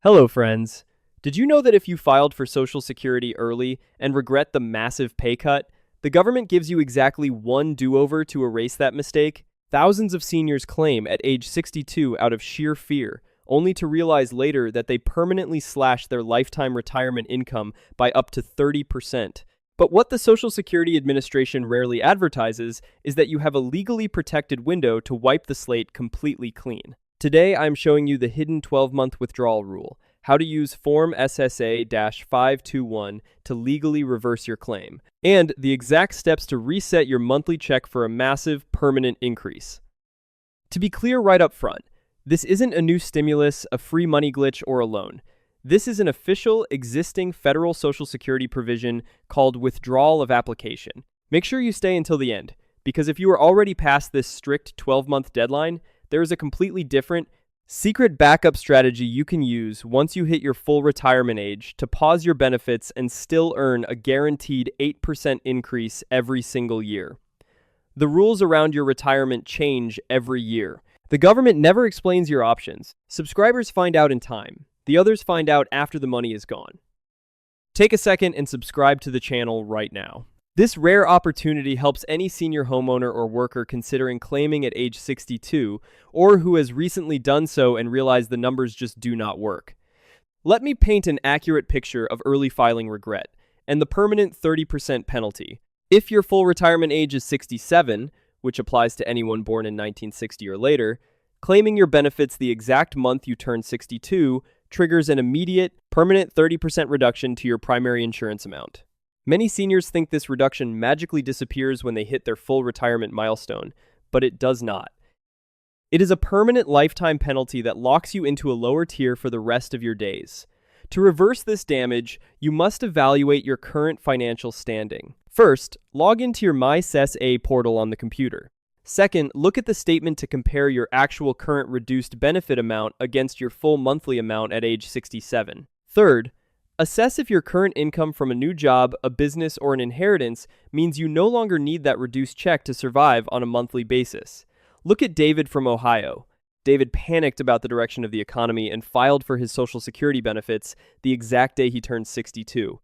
Hello, friends. Did you know that if you filed for Social Security early and regret the massive pay cut, the government gives you exactly one do-over to erase that mistake? Thousands of seniors claim at age 62 out of sheer fear, only to realize later that they permanently slashed their lifetime retirement income by up to 30%. But what the Social Security Administration rarely advertises is that you have a legally protected window to wipe the slate completely clean. Today, I'm showing you the hidden 12-month withdrawal rule, how to use Form SSA-521 to legally reverse your claim, and the exact steps to reset your monthly check for a massive, permanent increase. To be clear right up front, this isn't a new stimulus, a free money glitch, or a loan. This is an official, existing federal Social Security provision called withdrawal of application. Make sure you stay until the end, because if you are already past this strict 12-month deadline, there is a completely different, secret backup strategy you can use once you hit your full retirement age to pause your benefits and still earn a guaranteed 8% increase every single year. The rules around your retirement change every year. The government never explains your options. Subscribers find out in time. The others find out after the money is gone. Take a second and subscribe to the channel right now. This rare opportunity helps any senior homeowner or worker considering claiming at age 62, or who has recently done so and realized the numbers just do not work. Let me paint an accurate picture of early filing regret and the permanent 30% penalty. If your full retirement age is 67, which applies to anyone born in 1960 or later, claiming your benefits the exact month you turn 62 triggers an immediate, permanent 30% reduction to your primary insurance amount. Many seniors think this reduction magically disappears when they hit their full retirement milestone, but it does not. It is a permanent lifetime penalty that locks you into a lower tier for the rest of your days. To reverse this damage, you must evaluate your current financial standing. First, log into your MySSA portal on the computer. Second, look at the statement to compare your actual current reduced benefit amount against your full monthly amount at age 67. Third, assess if your current income from a new job, a business, or an inheritance means you no longer need that reduced check to survive on a monthly basis. Look at David from Ohio. David panicked about the direction of the economy and filed for his Social Security benefits the exact day he turned 62.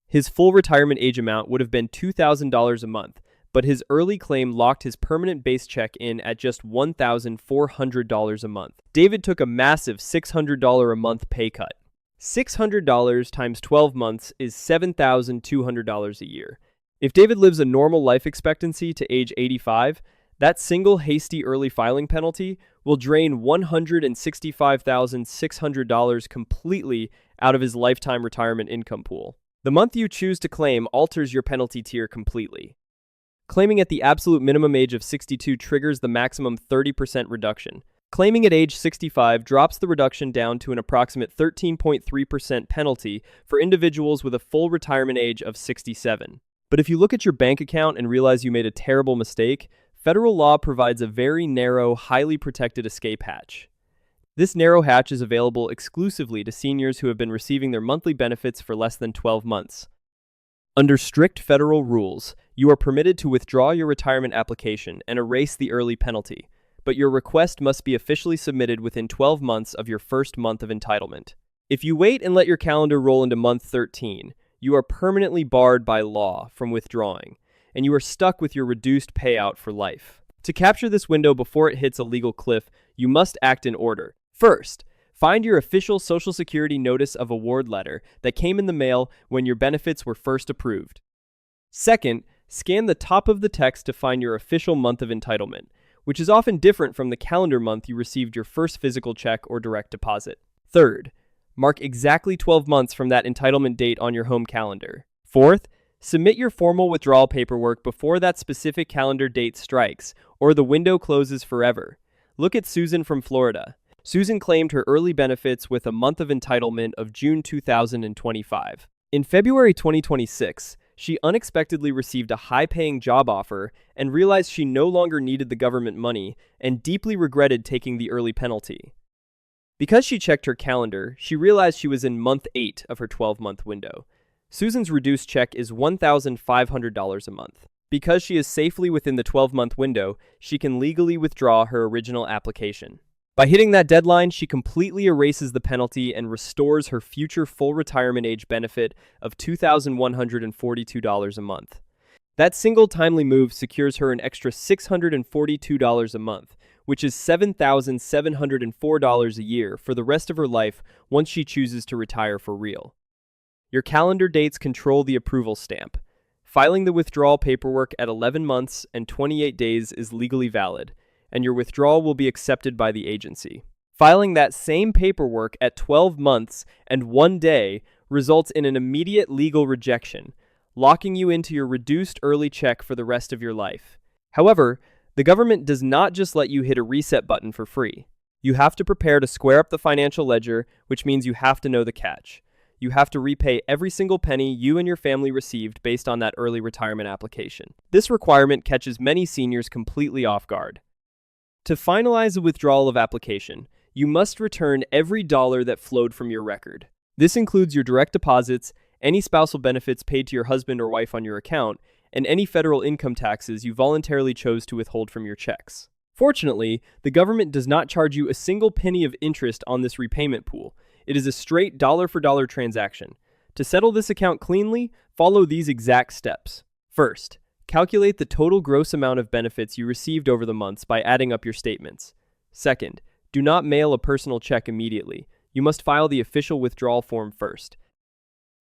His full retirement age amount would have been $2,000 a month, but his early claim locked his permanent base check in at just $1,400 a month. David took a massive $600 a month pay cut. $600 times 12 months is $7,200 a year. If David lives a normal life expectancy to age 85, that single hasty early filing penalty will drain $165,600 completely out of his lifetime retirement income pool. The month you choose to claim alters your penalty tier completely. Claiming at the absolute minimum age of 62 triggers the maximum 30% reduction. Claiming at age 65 drops the reduction down to an approximate 13.3% penalty for individuals with a full retirement age of 67. But if you look at your bank account and realize you made a terrible mistake, federal law provides a very narrow, highly protected escape hatch. This narrow hatch is available exclusively to seniors who have been receiving their monthly benefits for less than 12 months. Under strict federal rules, you are permitted to withdraw your retirement application and erase the early penalty, but your request must be officially submitted within 12 months of your first month of entitlement. If you wait and let your calendar roll into month 13, you are permanently barred by law from withdrawing, and you are stuck with your reduced payout for life. To capture this window before it hits a legal cliff, you must act in order. First, find your official Social Security Notice of Award letter that came in the mail when your benefits were first approved. Second, scan the top of the text to find your official month of entitlement, which is often different from the calendar month you received your first physical check or direct deposit. Third, mark exactly 12 months from that entitlement date on your home calendar. Fourth, submit your formal withdrawal paperwork before that specific calendar date strikes, or the window closes forever. Look at Susan from Florida. Susan claimed her early benefits with a month of entitlement of June 2025. In February 2026, she unexpectedly received a high-paying job offer and realized she no longer needed the government money and deeply regretted taking the early penalty. Because she checked her calendar, she realized she was in month 8 of her 12-month window. Susan's reduced check is $1,500 a month. Because she is safely within the 12-month window, she can legally withdraw her original application. By hitting that deadline, she completely erases the penalty and restores her future full retirement age benefit of $2,142 a month. That single timely move secures her an extra $642 a month, which is $7,704 a year for the rest of her life once she chooses to retire for real. Your calendar dates control the approval stamp. Filing the withdrawal paperwork at 11 months and 28 days is legally valid, and your withdrawal will be accepted by the agency. Filing that same paperwork at 12 months and 1 day results in an immediate legal rejection, locking you into your reduced early check for the rest of your life. However, the government does not just let you hit a reset button for free. You have to prepare to square up the financial ledger, which means you have to know the catch. You have to repay every single penny you and your family received based on that early retirement application. This requirement catches many seniors completely off guard. To finalize a withdrawal of application, you must return every dollar that flowed from your record. This includes your direct deposits, any spousal benefits paid to your husband or wife on your account, and any federal income taxes you voluntarily chose to withhold from your checks. Fortunately, the government does not charge you a single penny of interest on this repayment pool. It is a straight dollar-for-dollar transaction. To settle this account cleanly, follow these exact steps. First, calculate the total gross amount of benefits you received over the months by adding up your statements. Second, do not mail a personal check immediately. You must file the official withdrawal form first.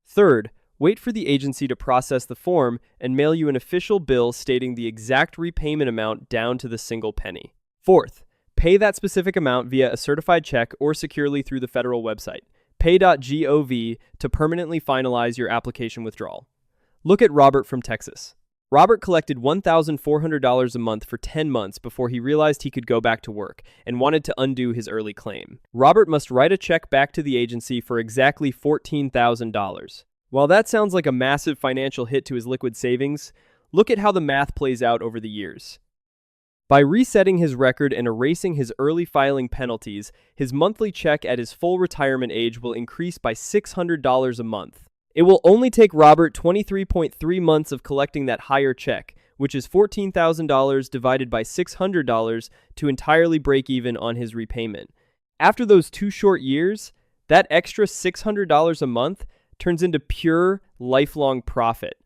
Third, wait for the agency to process the form and mail you an official bill stating the exact repayment amount down to the single penny. Fourth, pay that specific amount via a certified check or securely through the federal website, pay.gov, to permanently finalize your application withdrawal. Look at Robert from Texas. Robert collected $1,400 a month for 10 months before he realized he could go back to work and wanted to undo his early claim. Robert must write a check back to the agency for exactly $14,000. While that sounds like a massive financial hit to his liquid savings, look at how the math plays out over the years. By resetting his record and erasing his early filing penalties, his monthly check at his full retirement age will increase by $600 a month. It will only take Robert 23.3 months of collecting that higher check, which is $14,000 divided by $600, to entirely break even on his repayment. After those 2 short years, that extra $600 a month turns into pure, lifelong profit.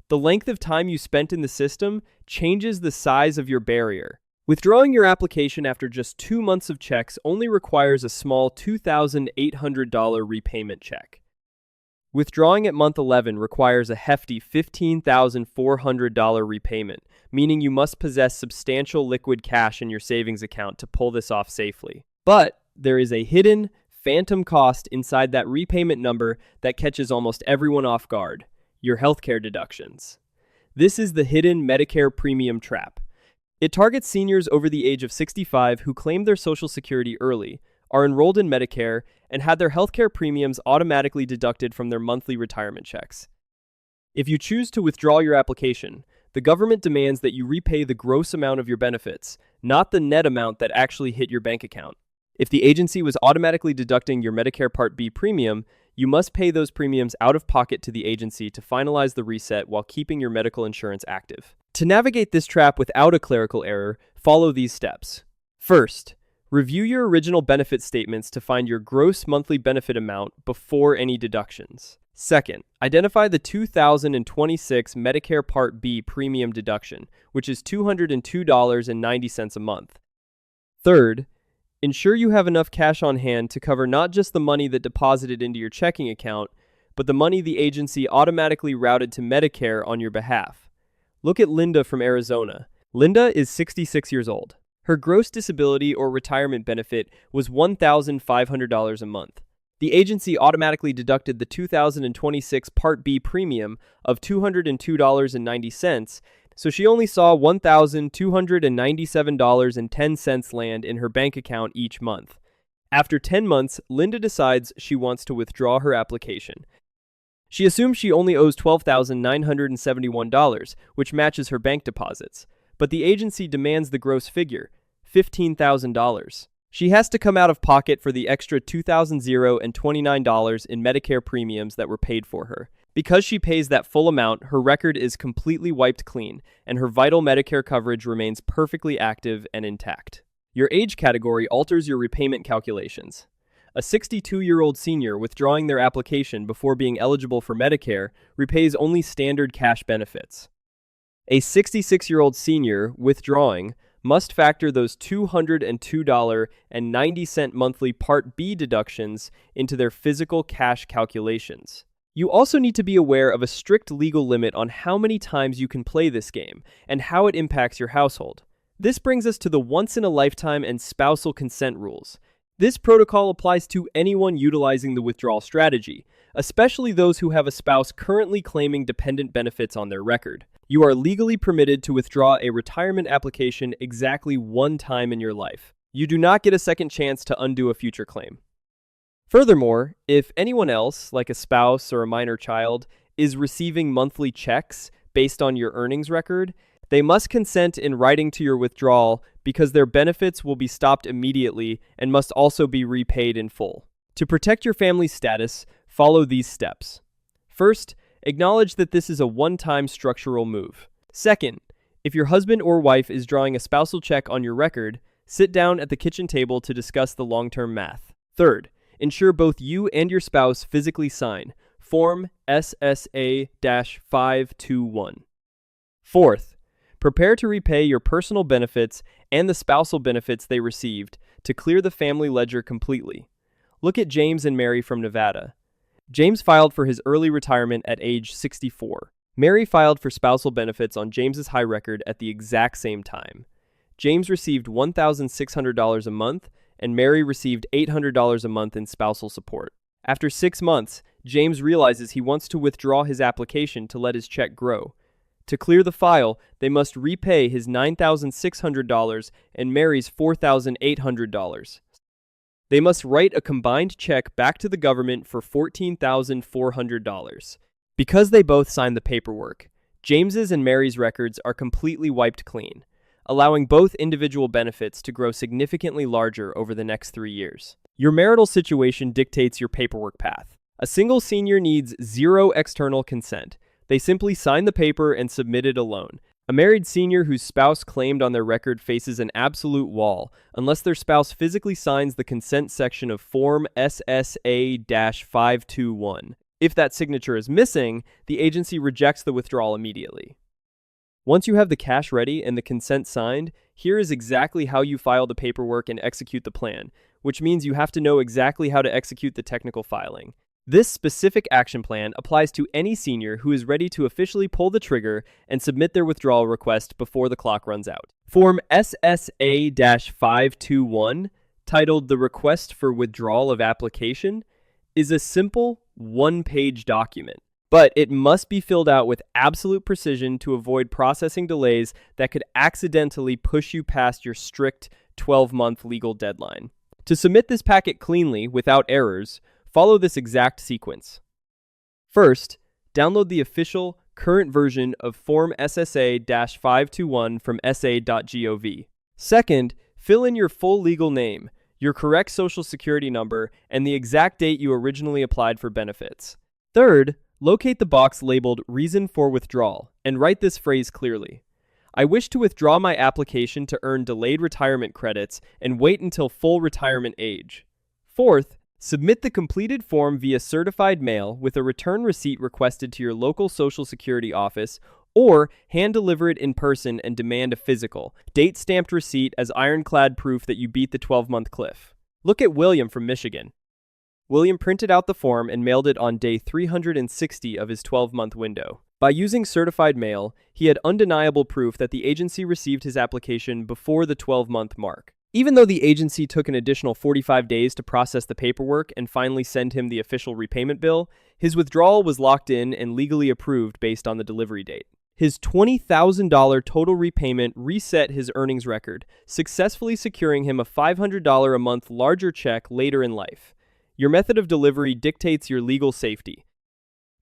The length of time you spent in the system changes the size of your barrier. Withdrawing your application after just 2 months of checks only requires a small $2,800 repayment check. Withdrawing at month 11 requires a hefty $15,400 repayment, meaning you must possess substantial liquid cash in your savings account to pull this off safely. But there is a hidden, phantom cost inside that repayment number that catches almost everyone off guard: your healthcare deductions. This is the hidden Medicare premium trap. It targets seniors over the age of 65 who claim their Social Security early, are enrolled in Medicare, and had their healthcare premiums automatically deducted from their monthly retirement checks. If you choose to withdraw your application, the government demands that you repay the gross amount of your benefits, not the net amount that actually hit your bank account. If the agency was automatically deducting your Medicare Part B premium, you must pay those premiums out of pocket to the agency to finalize the reset while keeping your medical insurance active. To navigate this trap without a clerical error, follow these steps. First, review your original benefit statements to find your gross monthly benefit amount before any deductions. Second, identify the 2026 Medicare Part B premium deduction, which is $202.90 a month. Third, ensure you have enough cash on hand to cover not just the money that deposited into your checking account, but the money the agency automatically routed to Medicare on your behalf. Look at Linda from Arizona. Linda is 66 years old. Her gross disability or retirement benefit was $1,500 a month. The agency automatically deducted the 2026 Part B premium of $202.90, so she only saw $1,297.10 land in her bank account each month. After 10 months, Linda decides she wants to withdraw her application. She assumes she only owes $12,971, which matches her bank deposits, but the agency demands the gross figure, $15,000. She has to come out of pocket for the extra $2,029 in Medicare premiums that were paid for her. Because she pays that full amount, her record is completely wiped clean, and her vital Medicare coverage remains perfectly active and intact. Your age category alters your repayment calculations. A 62-year-old senior withdrawing their application before being eligible for Medicare repays only standard cash benefits. A 66-year-old senior withdrawing must factor those $202.90 monthly Part B deductions into their physical cash calculations. You also need to be aware of a strict legal limit on how many times you can play this game and how it impacts your household. This brings us to the once-in-a-lifetime and spousal consent rules. This protocol applies to anyone utilizing the withdrawal strategy, especially those who have a spouse currently claiming dependent benefits on their record. You are legally permitted to withdraw a retirement application exactly one time in your life. You do not get a second chance to undo a future claim. Furthermore, if anyone else, like a spouse or a minor child, is receiving monthly checks based on your earnings record, they must consent in writing to your withdrawal because their benefits will be stopped immediately and must also be repaid in full. To protect your family's status, follow these steps. First, acknowledge that this is a one-time structural move. Second, if your husband or wife is drawing a spousal check on your record, sit down at the kitchen table to discuss the long-term math. Third, ensure both you and your spouse physically sign Form SSA-521. Fourth, prepare to repay your personal benefits and the spousal benefits they received to clear the family ledger completely. Look at James and Mary from Nevada. James filed for his early retirement at age 64. Mary filed for spousal benefits on James's high record at the exact same time. James received $1,600 a month, and Mary received $800 a month in spousal support. After 6 months, James realizes he wants to withdraw his application to let his check grow. To clear the file, they must repay his $9,600 and Mary's $4,800. They must write a combined check back to the government for $14,400. Because they both signed the paperwork, James's and Mary's records are completely wiped clean, allowing both individual benefits to grow significantly larger over the next 3 years. Your marital situation dictates your paperwork path. A single senior needs zero external consent. They simply sign the paper and submit it alone. A married senior whose spouse claimed on their record faces an absolute wall unless their spouse physically signs the consent section of Form SSA-521. If that signature is missing, the agency rejects the withdrawal immediately. Once you have the cash ready and the consent signed, here is exactly how you file the paperwork and execute the plan, which means you have to know exactly how to execute the technical filing. This specific action plan applies to any senior who is ready to officially pull the trigger and submit their withdrawal request before the clock runs out. Form SSA-521, titled the Request for Withdrawal of Application, is a simple one-page document. But it must be filled out with absolute precision to avoid processing delays that could accidentally push you past your strict 12-month legal deadline. To submit this packet cleanly, without errors, follow this exact sequence. First, download the official, current version of Form SSA-521 from sa.gov. Second, fill in your full legal name, your correct social security number, and the exact date you originally applied for benefits. Third, locate the box labeled Reason for Withdrawal and write this phrase clearly. I wish to withdraw my application to earn delayed retirement credits and wait until full retirement age. Fourth, submit the completed form via certified mail with a return receipt requested to your local Social Security office, or hand deliver it in person and demand a physical, date-stamped receipt as ironclad proof that you beat the 12-month cliff. Look at William from Michigan. William printed out the form and mailed it on day 360 of his 12-month window. By using certified mail, he had undeniable proof that the agency received his application before the 12-month mark. Even though the agency took an additional 45 days to process the paperwork and finally send him the official repayment bill, his withdrawal was locked in and legally approved based on the delivery date. His $20,000 total repayment reset his earnings record, successfully securing him a $500 a month larger check later in life. Your method of delivery dictates your legal safety.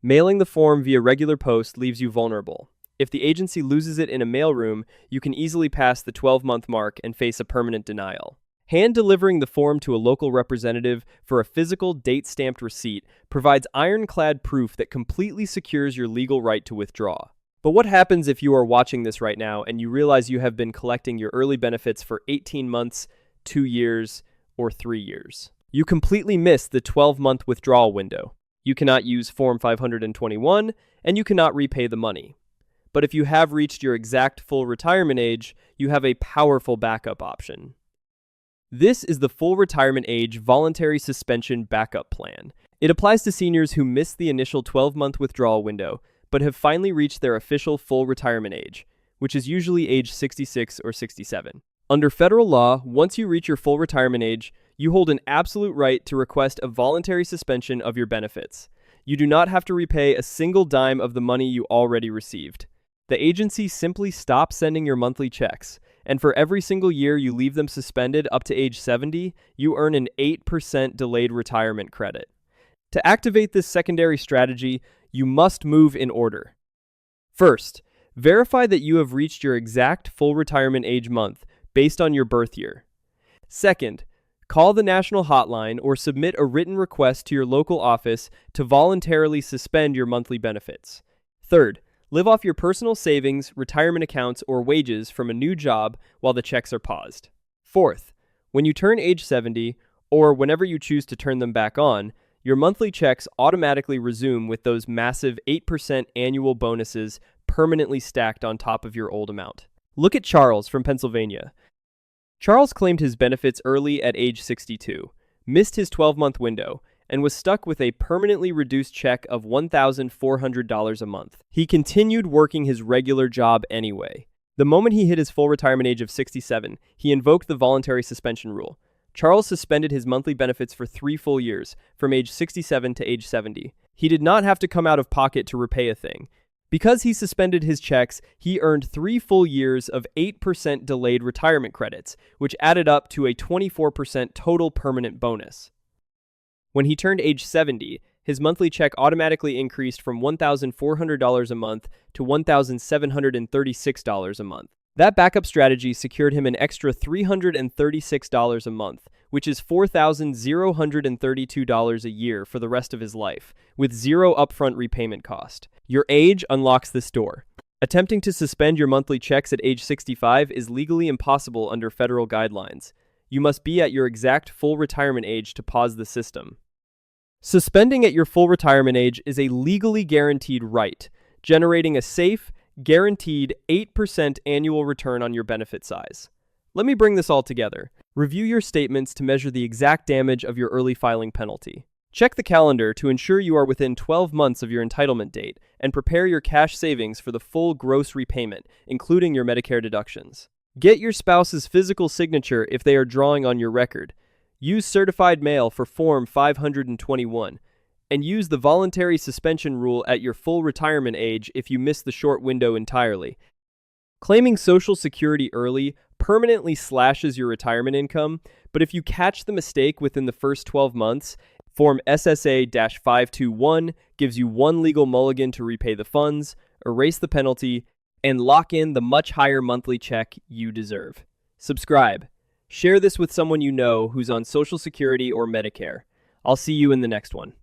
Mailing the form via regular post leaves you vulnerable. If the agency loses it in a mailroom, you can easily pass the 12-month mark and face a permanent denial. Hand-delivering the form to a local representative for a physical date-stamped receipt provides ironclad proof that completely secures your legal right to withdraw. But what happens if you are watching this right now and you realize you have been collecting your early benefits for 18 months, 2 years, or 3 years. You completely miss the 12-month withdrawal window. You cannot use Form 521, and you cannot repay the money. But if you have reached your exact full retirement age, you have a powerful backup option. This is the Full Retirement Age Voluntary Suspension Backup Plan. It applies to seniors who missed the initial 12-month withdrawal window, but have finally reached their official full retirement age, which is usually age 66 or 67. Under federal law, once you reach your full retirement age, you hold an absolute right to request a voluntary suspension of your benefits. You do not have to repay a single dime of the money you already received. The agency simply stops sending your monthly checks, and for every single year you leave them suspended up to age 70, you earn an 8% delayed retirement credit. To activate this secondary strategy, you must move in order. First, verify that you have reached your exact full retirement age month based on your birth year. Second, call the national hotline or submit a written request to your local office to voluntarily suspend your monthly benefits. Third, live off your personal savings, retirement accounts, or wages from a new job while the checks are paused. Fourth, when you turn age 70, or whenever you choose to turn them back on, your monthly checks automatically resume with those massive 8% annual bonuses permanently stacked on top of your old amount. Look at Charles from Pennsylvania. Charles claimed his benefits early at age 62, missed his 12-month window, and was stuck with a permanently reduced check of $1,400 a month. He continued working his regular job anyway. The moment he hit his full retirement age of 67, he invoked the voluntary suspension rule. Charles suspended his monthly benefits for 3 full years, from age 67 to age 70. He did not have to come out of pocket to repay a thing. Because he suspended his checks, he earned 3 full years of 8% delayed retirement credits, which added up to a 24% total permanent bonus. When he turned age 70, his monthly check automatically increased from $1,400 a month to $1,736 a month. That backup strategy secured him an extra $336 a month, which is $4,032 a year for the rest of his life, with zero upfront repayment cost. Your age unlocks this door. Attempting to suspend your monthly checks at age 65 is legally impossible under federal guidelines. You must be at your exact full retirement age to pause the system. Suspending at your full retirement age is a legally guaranteed right, generating a safe, guaranteed 8% annual return on your benefit size. Let me bring this all together. Review your statements to measure the exact damage of your early filing penalty. Check the calendar to ensure you are within 12 months of your entitlement date, and prepare your cash savings for the full gross repayment, including your Medicare deductions. Get your spouse's physical signature if they are drawing on your record. Use certified mail for Form 521. And use the voluntary suspension rule at your full retirement age if you miss the short window entirely. Claiming Social Security early permanently slashes your retirement income, but if you catch the mistake within the first 12 months, Form SSA-521 gives you one legal mulligan to repay the funds, erase the penalty, and lock in the much higher monthly check you deserve. Subscribe. Share this with someone you know who's on Social Security or Medicare. I'll see you in the next one.